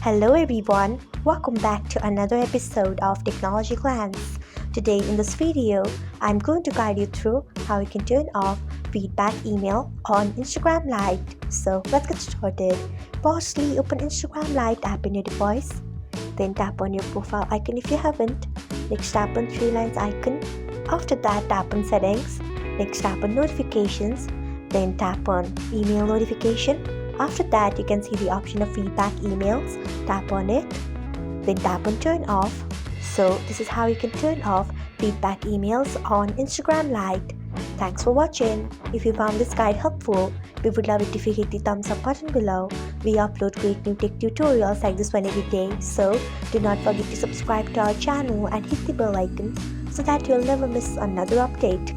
Hello everyone, welcome back to another episode of Technologyglance. Today in this video, I'm going to guide you through how you can turn off feedback email on Instagram Lite. So let's get started. Firstly, open Instagram Lite app in your device. Then tap on your profile icon if you haven't. Next tap on three lines icon. After that, tap on settings. Next tap on notifications. Then tap on email notification. After that, you can see the option of feedback emails. Tap on it, then tap on turn off. So this is how you can turn off feedback emails on Instagram Lite. Thanks for watching. If you found this guide helpful, we would love it if you hit the thumbs up button below. We upload great new tech tutorials like this one every day. So do not forget to subscribe to our channel and hit the bell icon so that you'll never miss another update.